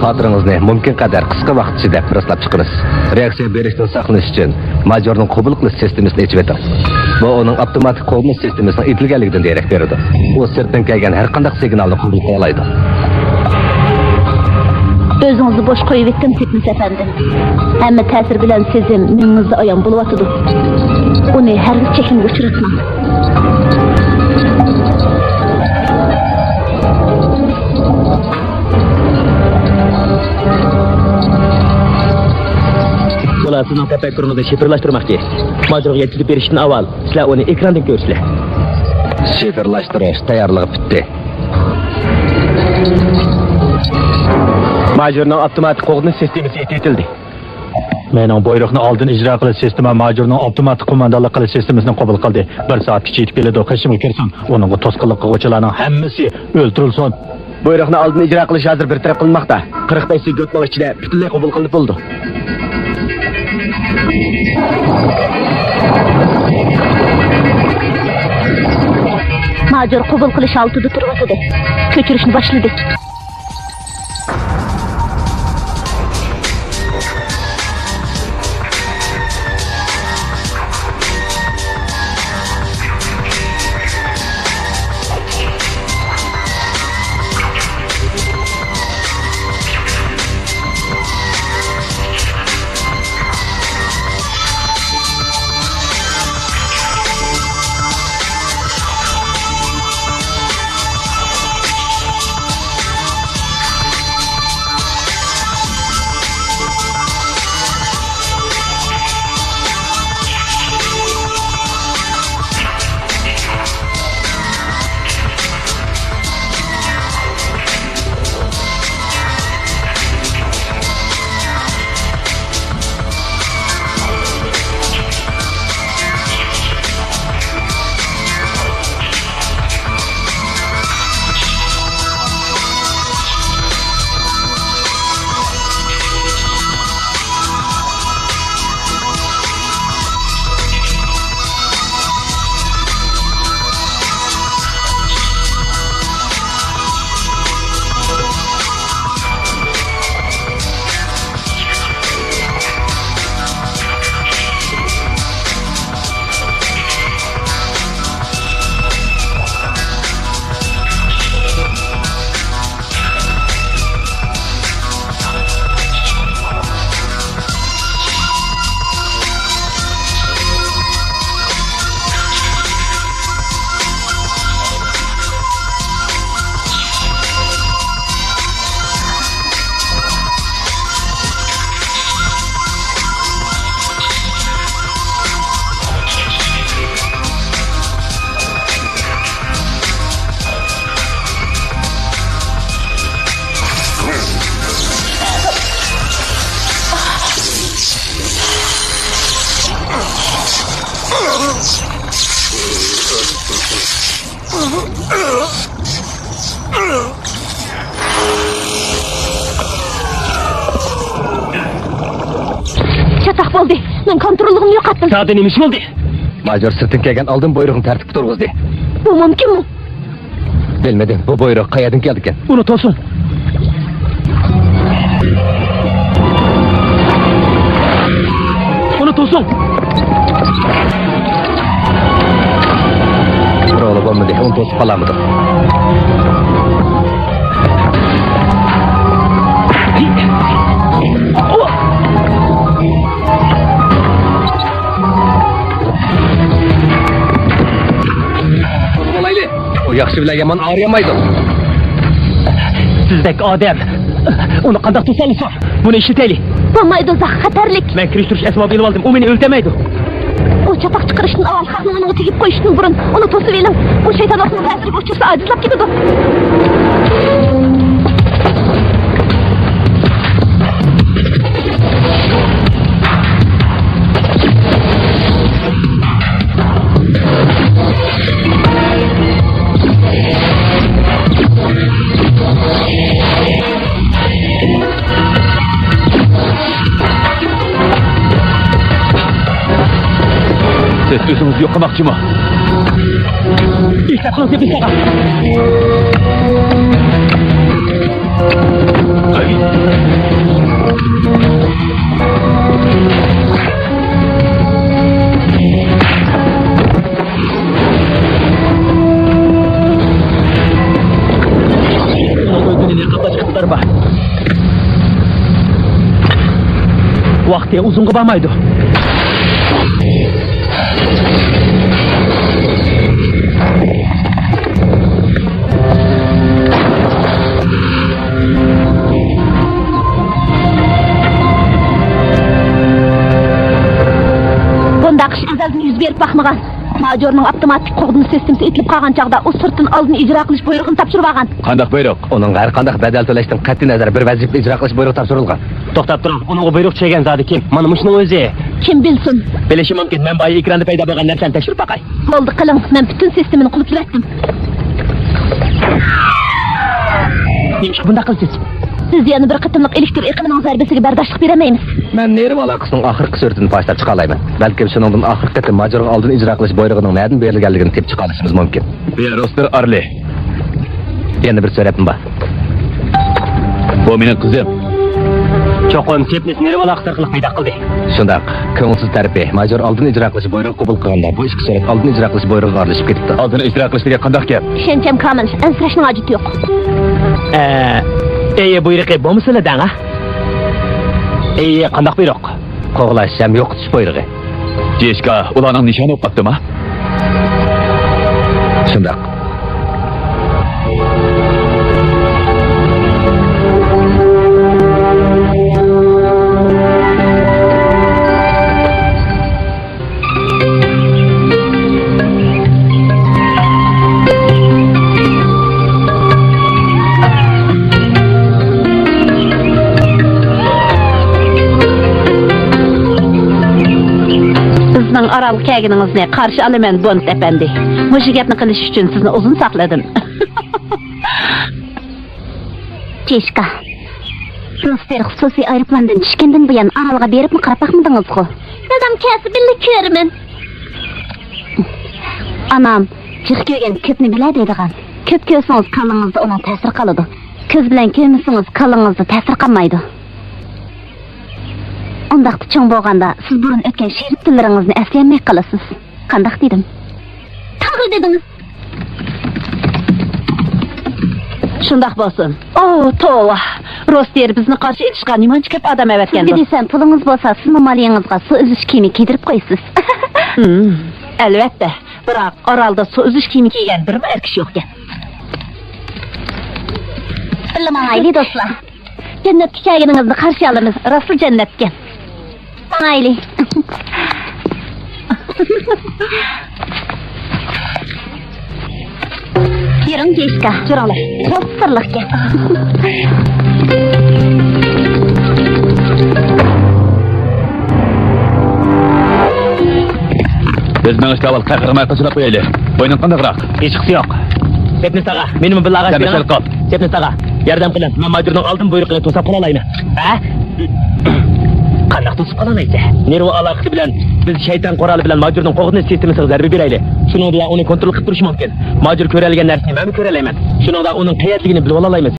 xotiringizni mumkin qadar qisqa vaqt ichida firqalab chiqarish. Reaksiya berishdan saqlanish uchun majorning qabul qilish sistemasini ochib o'tirish. Bu uning avtomatik qo'lnish sistemasining etilganligidan darak beradi. U sirtdan kelgan har qanday signalni qabul qila oladi. Özünüzü boş koyup ettim Setmis efendi. Ama tesir bilen sezim minimizde ayan buluvatıdı. Onu her gün çekim uçuratmam. Ular sizin tefekkürünüzü şifirlaştırmakçı. Macera yetkili verişten avval sizler onu ekrandan görsünler. Şifirlashtirish tayyorligi bitdi. Majorning avtomatik qo'g'inish sistemasi etildi. Mening buyruqni oldin ijro qilish sistemi majorning avtomatik qo'mondonlik qilish sistemasini qabul qildi. 1 soatgacha yetib keladi. Qishimga kirsin, uning to'sqinlik qiluvchilarning hammasi o'ldirilsin. Buyruqni oldin ijro qilish hozir bir taraf qilinmoqda. 45 sekundning ichida butunlay qabul qilinib bo'ldi. Major qabul qilish altida turibdi. Ko'chirishni boshladik. Çatak oldu. Ben kontrolümü yo'qotdim. Sağda nima ish bo'ldi? Major sirtdan kelgan oldin buyruqni tartibga turg'izdi. Bu mumkinmi? Bilmadim, bu buyruq qayerdan keldi ekan. Uni to'sin. Uni to'sin. Biroq bo'lmadi, uni to'sib qolamidi. O yaxshi bilan yomon ağrıyamaydı. Sizdek odam. Uni qanday to'samiz? Buni ishlataylik. Bo'lmaydi, uzoq xatarlik. Men kirish asbob ilib oldim. U meni o'ltamaydi. O çapak çıkarışın aval kalkmanını tekip koyuştun burun. Onu tosu verin. O şeytan aklını tesirip uçursa acizlap gidiyordu. Siz özünüzü yoklamakçı mı? İşte konsept bir sakal. Vakti uzun kıbamaydı. Bundaq iş azaldan yüz berip bakmagan. Majorning avtomatik koordinat sistemasi itilib qolgan chaqda u sirtdan oldin ijro qilish buyrug'ini topshirib olgan. Qandaq buyruq? Onun har qanday badal to'lashdan qat'iy nazar bir vazifani ijro qilish buyrug'i topshirilgan. To'xtab turing, uni o buyruq chekkan zodi kim? Mana mushning o'zi. Kim bilsin? Bilishim mumkin, men boya ekranda paydo bo'lgan narsani tekshirib boqay. Bo'ldi, qiling. Men butun sistemani qilib turatdim. Nima bunda qilsiz? Siz yana bir qitimliq elektr eqimining zarbasiga bardoshlik beramaymiz. Men nerv aloqasining oxirgi suratini boshlab chiqa olaman. Balki shuningdan oxirgi qitim majorga oldin ijro qilish buyrug'ining nerdan berilganligini tepib chiqa olishimiz mumkin. Roster Arli. Yana bir so'rabim bor. Bu mening qizim. Cho'qon sepnis nerv aloqasi orqali paydo qildi. Shundaq, ko'ngilsiz tarafi major oldin ijro qilish buyrug'i qabul qilganda bu ikki surat oldin ijro qilish buyrug'iga aralashib ketibdi. Oldin ijro qilishga qanday gap? Ishonchim komil. Ansirashning hojati yo'q. Ey buyruqi bo'lmasizlar dang ha? Ey qanday buyruq? Qo'g'lash ham yo'qotish buyrug'i. Jeshka ularning nishoni o'qibdimi? Shundaq. Sizning aral kelganingizni qarshi olaman, Bond efendi. Mushu gapni qilish uchun sizni uzun saqladim. Teshka. Roster xususiy aeroplandan tushgandan buyon aralga beribmi qarab baqmadingiz-ku? Dadam kelsa birga ko'raman. Anam, jiq ko'rgan ko'pni biladi deydigan. Ko'p ko'rsangiz qalingizda ona ta'sir qiladi. Ko'z bilan ko'rmasangiz qalingizda ta'sir qilmaydi. Ondaqda cho'ng bo'lganda siz burun o'tgan sherik tillaringizni eslayolmay qolasiz. Qandaq dedim? To'g'ri dedingiz. Shundaq bo'lsin. Tova. Roster bizni qarshi etishga nimancha ko'p odam avatgan. Sizga desam, pulingiz bo'lsa, siz maliyangizga suv uzish kiyimi kiydirib qo'ysiz. Albatta. Biroq oralda suv uzish kiyimi kiygan bir er kishi yo'q ekan. Bilmayli do'stlar. Jannatga kelganingizni qarshi olamiz. Rasul jannatga. Mayli. Yuring Jeshka, juringlar. Sirliqga. Biz men avval qahramay qilib qo'yaylik. Bo'yning qandayroq? Hechqisi yo'q. Sepnis tag'a, menimi bir lag'ach bering. Sepnis tag'a, yordam qiling. Men majorning oldin buyruqini to'sab qola olayman. Ha? Qanday to'sib qolamaysiz? Nerv aloqasi bilan biz shayton qorali bilan majorning qo'g'ini sistemasiga zarba beraylik. Shuning bilan uni kontrol qilib turish mumkin. Major ko'ralgan narsani men ko'ra olaman. Shuningda uning qayerligini bilib ola olamiz.